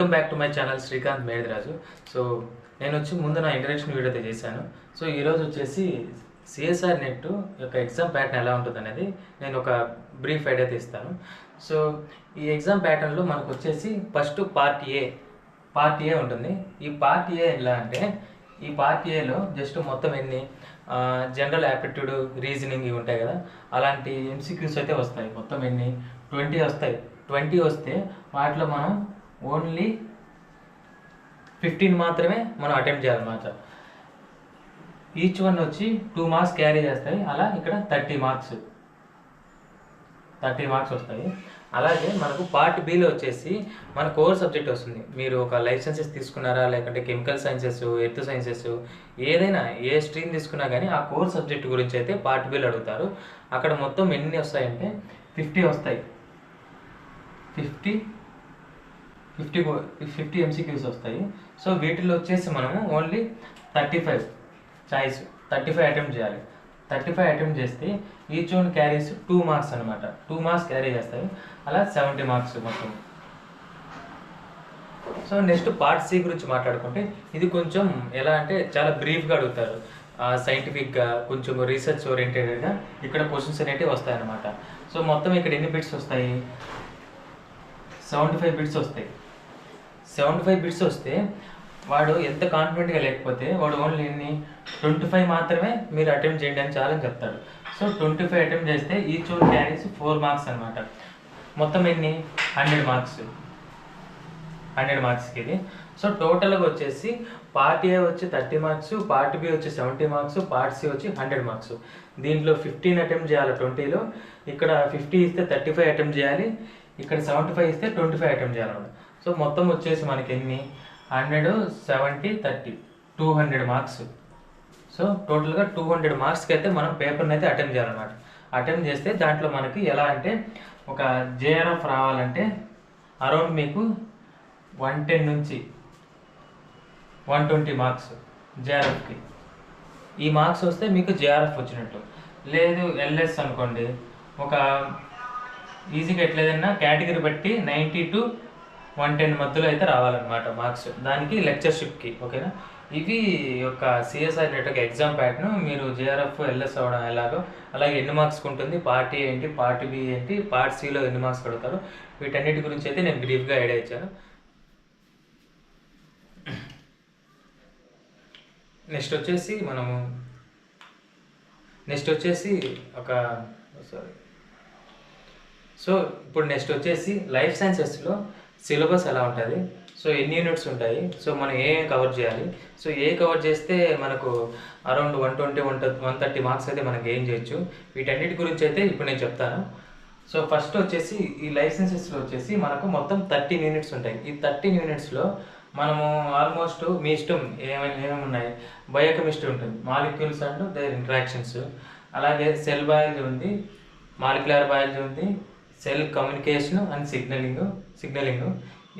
Welcome back to my channel Srikanth Mediraju. So నేను వచ్చి ముందు నా ఇంట్రడక్షన్ వీడియో అయితే చేశాను. సో ఈరోజు వచ్చేసి సిఎస్ఆర్ నెట్ యొక్క ఎగ్జామ్ ప్యాటర్న్ ఎలా ఉంటుంది అనేది నేను ఒక బ్రీఫ్ ఐడియా తీస్తాను. సో ఈ ఎగ్జామ్ ప్యాటర్న్లో మనకు వచ్చేసి ఫస్ట్ పార్ట్ ఏ ఉంటుంది. ఈ పార్ట్ ఏ ఎలా అంటే ఈ పార్ట్ ఏలో జస్ట్ మొత్తం ఎన్ని జనరల్ యాప్టిట్యూడ్ రీజనింగ్ ఇవి ఉంటాయి కదా, అలాంటి ఎంసీక్యూస్ అయితే వస్తాయి. మొత్తం ఎన్ని 20 వస్తాయి. 20 వస్తే వాటిలో మనం ఓన్లీ 15 మాత్రమే మనం అటెంప్ట్ చేయాలన్నమాట. ఈచ్ వన్ వచ్చి 2 మార్క్స్ క్యారీ చేస్తాయి. అలా ఇక్కడ 30 మార్క్స్ వస్తాయి. అలాగే మనకు పార్ట్ బిలో వచ్చేసి మన కోర్ సబ్జెక్ట్ వస్తుంది. మీరు ఒక లైఫ్ సైన్సెస్ తీసుకున్నారా, లేకుంటే కెమికల్ సైన్సెస్, ఎర్త్ సైన్సెస్, ఏదైనా ఏ స్ట్రీమ్ తీసుకున్నా కానీ ఆ కోర్ సబ్జెక్ట్ గురించి అయితే పార్ట్ బిలో అడుగుతారు. అక్కడ మొత్తం ఎన్ని వస్తాయంటే 50 వస్తాయి. 50 ఎంసీక్యూస్ వస్తాయి. సో వీటిలో వచ్చేసి మనము ఓన్లీ 35 అటెంప్ట్ చేయాలి. 35 అటెంప్ట్ చేస్తే ఈచ్ వన్ క్యారీస్ 2 మార్క్స్ అనమాట. 2 మార్క్స్ క్యారీ చేస్తాయి. అలా 70 మార్క్స్ మొత్తం. సో నెక్స్ట్ పార్ట్ సి గురించి మాట్లాడుకుంటే ఇది కొంచెం ఎలా అంటే చాలా బ్రీఫ్గా అడుగుతారు. సైంటిఫిక్గా కొంచెం రీసెర్చ్ ఓరియంటెడ్గా ఇక్కడ క్వశ్చన్స్ అనేవి వస్తాయన్నమాట. సో మొత్తం ఇక్కడ ఎన్ని బిట్స్ వస్తాయి? 75 బిట్స్ వస్తాయి. 75 బిట్స్ వస్తే వాడు ఎంత కాన్ఫిడెంట్గా లేకపోతే వాడు ఓన్లీ 25 మాత్రమే మీరు అటెంప్ట్ చేయండి అని చాలా చెప్తాడు. సో 25 అటెంప్ట్ చేస్తే ఈచ్ వన్ క్యారీస్ 4 మార్క్స్ అనమాట. మొత్తం ఎన్ని 100 మార్క్స్కి ఇది. సో టోటల్గా వచ్చేసి పార్ట్ ఏ వచ్చి 30 మార్క్స్, పార్ట్ బి వచ్చి 70 మార్క్స్, పార్ట్ సి వచ్చి 100 మార్క్స్. దీంట్లో 15 అటెంప్ట్ చేయాలి 20లో. ఇక్కడ 50 ఇస్తే 35 అటెంప్ట్ చేయాలి. ఇక్కడ 75 ఇస్తే 25 అటెంప్ట్ చేయాలన్నమాట. సో మొత్తం వచ్చేసి మనకి ఎన్ని 100, 70, 30 200 మార్క్స్. సో టోటల్గా 200 మార్క్స్కి అయితే మనం పేపర్ని అయితే అటెంప్ట్ చేయాలన్నమాట. అటెంప్ట్ చేస్తే దాంట్లో మనకి ఎలా అంటే ఒక జేఆర్ఎఫ్ రావాలంటే అరౌండ్ మీకు 110 నుంచి 120 మార్క్స్ జేఆర్ఎఫ్కి. ఈ మార్క్స్ వస్తే మీకు జేఆర్ఎఫ్ వచ్చినట్టు. లేదు ఎల్ఎస్ అనుకోండి, ఒక ఈజీగా ఎట్లేదన్నా కేటగిరీ బట్టి 90 to 110 మధ్యలో అయితే రావాలన్నమాట మార్క్స్. దానికి లెక్చర్షిప్కి. ఓకేనా? ఇవి యొక్క సిఎస్ఆర్ నెట్ యొక్క ఎగ్జామ్ ప్యాటర్న్. మీరు జేఆర్ఎఫ్ ఎల్ఎస్ అవ్వడం ఎలాగో అలాగే ఎన్ని మార్క్స్కి ఉంటుంది, పార్ట్ ఏ ఏంటి, పార్ట్ బి ఏంటి, పార్ట్ సిలో ఎన్ని మార్క్స్ కడతారు, వీటన్నిటి గురించి అయితే నేను బ్రీఫ్గా ఐడియా ఇచ్చాను. నెక్స్ట్ వచ్చేసి ఇప్పుడు నెక్స్ట్ వచ్చేసి లైఫ్ సైన్సెస్లో సిలబస్ ఎలా ఉంటుంది, సో ఎన్ని యూనిట్స్ ఉంటాయి, సో మనం ఏ కవర్ చేయాలి, సో ఏ కవర్ చేస్తే మనకు అరౌండ్ 120-130 మార్క్స్ అయితే మనం గెయిన్ చేయొచ్చు, వీటన్నిటి గురించి అయితే ఇప్పుడు నేను చెప్తాను. సో ఫస్ట్ వచ్చేసి ఈ లైఫ్ సైన్సెస్లో వచ్చేసి మనకు మొత్తం 13 యూనిట్స్ ఉంటాయి. ఈ 13 యూనిట్స్లో మనము ఆల్మోస్ట్ మీ ఇష్టం ఏమేమి ఉన్నాయి. బయోకెమిస్ట్రీ ఉంటుంది, మాలిక్యూల్స్ అండ్ దేర్ ఇంటరాక్షన్స్. అలాగే సెల్ బయాలజీ ఉంది, మాలిక్యులర్ బయాలజీ ఉంది, సెల్ కమ్యూనికేషన్ అండ్ సిగ్నలింగ్.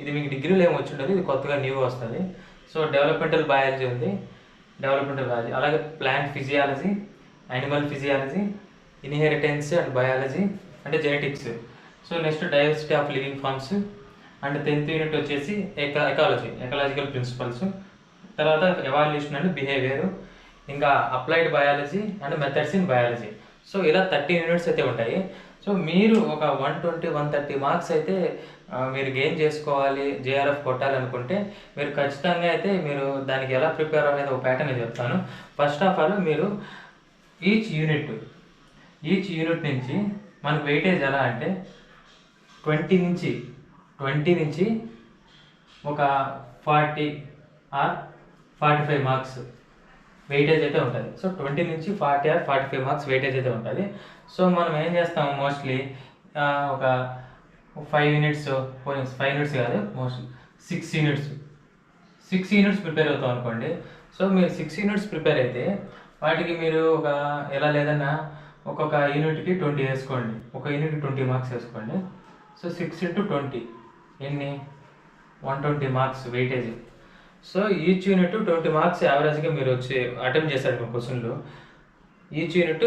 ఇది మీకు డిగ్రీలో ఏమి వచ్చి ఉంటుంది, ఇది కొత్తగా న్యూగా వస్తుంది. సో డెవలప్మెంటల్ బయాలజీ ఉంది, అలాగే plant physiology, animal physiology, inheritance and biology అంటే genetics. So next diversity of living forms. And 10th unit వచ్చేసి ఎకాలజికల్ ప్రిన్సిపల్స్. తర్వాత ఎవాల్యూషన్ అండ్ బిహేవియర్. ఇంకా applied biology and methods in biology. So ఇలా 13 units అయితే ఉంటాయి. So మీరు ఒక 120-130 marks అయితే మీరు గెయిన్ చేసుకోవాలి, జేఆర్ఎఫ్ కొట్టాలనుకుంటే మీరు ఖచ్చితంగా అయితే మీరు దానికి ఎలా ప్రిపేర్ అనేది ఒక ప్యాటర్న్ చెప్తాను. ఫస్ట్ ఆఫ్ ఆల్ మీరు ఈచ్ యూనిట్ నుంచి మనకు వెయిటేజ్ ఎలా అంటే 20 నుంచి ఒక 40 or 45 మార్క్స్ వెయిటేజ్ అయితే ఉంటుంది. సో 20 నుంచి 40 or 45 మార్క్స్ వెయిటేజ్ అయితే ఉంటుంది. సో మనం ఏం చేస్తాము, మోస్ట్లీ ఒక 5 యూనిట్స్ కాదు, మోస్ట్లీ 6 యూనిట్స్ ప్రిపేర్ అవుతాం అనుకోండి. సో మీరు 6 యూనిట్స్ ప్రిపేర్ అయితే వాటికి మీరు ఒక ఎలా లేదన్నా ఒక్కొక్క యూనిట్కి 20 వేసుకోండి, ఒక యూనిట్కి 20 మార్క్స్ వేసుకోండి. సో 6 into 20 ఎన్ని 120 marks weightage. So each unit 20 marks యావరేజ్గా మీరు వచ్చి అటెంప్ట్ చేశారు క్వశ్చన్లు. ఈచ్ యూనిట్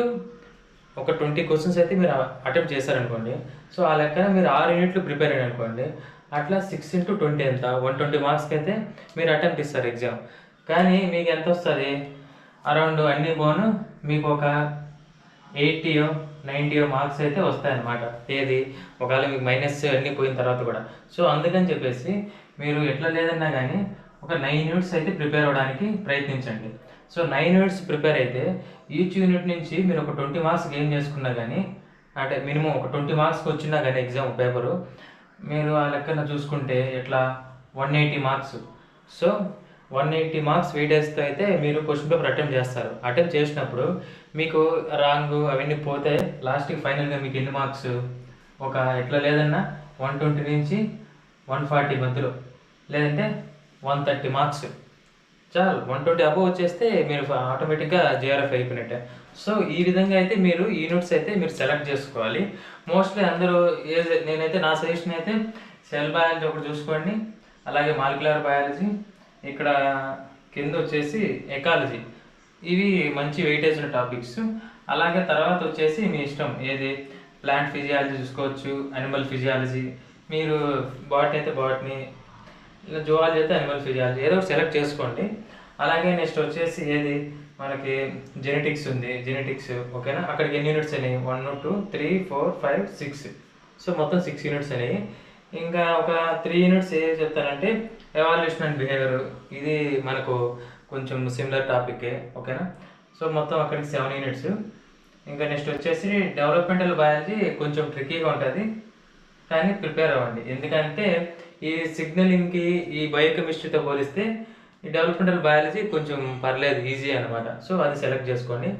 ఒక 20 క్వశ్చన్స్ అయితే మీరు అటెంప్ట్ చేశారనుకోండి. సో ఆ లెక్కన మీరు 6 యూనిట్లు ప్రిపేర్ అయ్యారు అనుకోండి. అట్లా 6x20 ఎంత 120 మార్క్స్కి అయితే మీరు అటెంప్ట్ ఇస్తారు ఎగ్జామ్. కానీ మీకు ఎంత వస్తుంది, అరౌండ్ అన్ని పోను మీకు ఒక 80 90 మార్క్స్ అయితే వస్తాయన్నమాట. ఏది ఒకవేళ మీకు మైనస్ అన్నీ పోయిన తర్వాత కూడా. సో అందుకని చెప్పేసి మీరు ఎట్లా లేదన్నా కానీ ఒక 9 యూనిట్స్ అయితే ప్రిపేర్ అవ్వడానికి ప్రయత్నించండి. సో 9 యూనిట్స్ ప్రిపేర్ అయితే ఈచ్ యూనిట్ నుంచి మీరు ఒక 20 మార్క్స్ గెయిన్ చేసుకున్నా కానీ, అంటే మినిమం ఒక 20 మార్క్స్కి వచ్చినా కానీ ఎగ్జామ్ పేపరు మీరు ఆ లెక్కన చూసుకుంటే ఎట్లా 180 మార్క్స్. సో 180 మార్క్స్ వెయిటేజ్తో అయితే మీరు క్వశ్చన్ పేపర్ అటెంప్ట్ చేస్తారు. అటెంప్ట్ చేసినప్పుడు మీకు రాంగ్ అవన్నీ పోతే లాస్ట్కి ఫైనల్గా మీకు ఎన్ని మార్క్స్, ఒక ఎట్లా లేదన్నా 120 నుంచి 140 మధ్యలో, లేదంటే 130 మార్క్స్ చాలు. 120 అబోవ్ వచ్చేస్తే మీరు ఆటోమేటిక్గా జేఆర్ఎఫ్ అయిపోయినట్టే. సో ఈ విధంగా అయితే మీరు ఈ యూనిట్స్ అయితే మీరు సెలెక్ట్ చేసుకోవాలి. మోస్ట్లీ అందరూ నేనైతే నా సజెషన్ అయితే సెల్ బయాలజీ ఒకటి చూసుకోండి, అలాగే మాలిక్యులర్ బయాలజీ, ఇక్కడ కింద వచ్చేసి ఎకాలజీ, ఇవి మంచి వెయిటేజ్ ఉన్న టాపిక్స్. అలాగే తర్వాత వచ్చేసి మీ ఇష్టం, ఏది ప్లాంట్ ఫిజియాలజీ చూసుకోవచ్చు, అనిమల్ ఫిజియాలజీ, మీరు బాటనీ అయితే బాటనీ, జువాలజీ అయితే అనిమల్ ఫిజియాలజీ, ఏదో ఒకటి సెలెక్ట్ చేసుకోండి. అలాగే నెక్స్ట్ వచ్చేసి ఏది మనకి జెనెటిక్స్ ఉంది, జెనెటిక్స్ ఓకేనా. అక్కడికి ఎన్ని యూనిట్స్ అయినాయి, 1 2 3 4 5 6, సో మొత్తం 6 యూనిట్స్ అయినాయి. ఇంకా ఒక 3 యూనిట్స్ ఏం చెప్తానంటే ఎవాల్యూషన్ అండ్ బిహేవియర్, ఇది మనకు కొంచెం సిమిలర్ టాపికే ఓకేనా. సో మొత్తం అక్కడికి 7 యూనిట్స్. ఇంకా నెక్స్ట్ వచ్చేసి డెవలప్మెంటల్ బయాలజీ కొంచెం ట్రిక్కీగా ఉంటుంది, కానీ ప్రిపేర్ అవ్వండి. ఎందుకంటే ఈ సిగ్నలింగ్కి ఈ బయోకెమిస్ట్రీతో పోలిస్తే ఈ డెవలప్మెంటల్ బయాలజీ కొంచెం పర్లేదు, ఈజీ అనమాట. సో అది సెలెక్ట్ చేసుకోండి.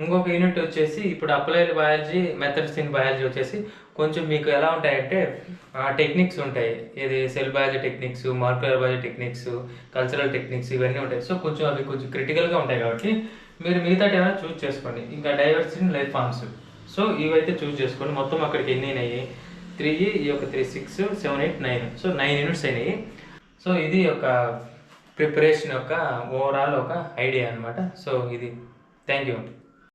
ఇంకొక యూనిట్ వచ్చేసి ఇప్పుడు applied biology, methods in biology వచ్చేసి కొంచెం మీకు ఎలా ఉంటాయంటే టెక్నిక్స్ ఉంటాయి, ఇది cell biology techniques, molecular biology techniques, cultural techniques, ఇవన్నీ ఉంటాయి. సో కొంచెం అవి కొంచెం క్రిటికల్గా ఉంటాయి కాబట్టి మీరు మిగతా ఏమైనా చూస్ చేసుకోండి. ఇంకా diversity in life forms, so ఇవైతే చూస్ చేసుకోండి. మొత్తం అక్కడికి ఎన్ని అయినాయి, 3, ఈ యొక్క 3 6 7 8 9, సో 9 యూనిట్స్ అయినాయి. సో ఇది ఒక ప్రిపరేషన్ యొక్క ఓవరాల్ ఒక ఐడియా అనమాట. సో ఇది థ్యాంక్ యూ.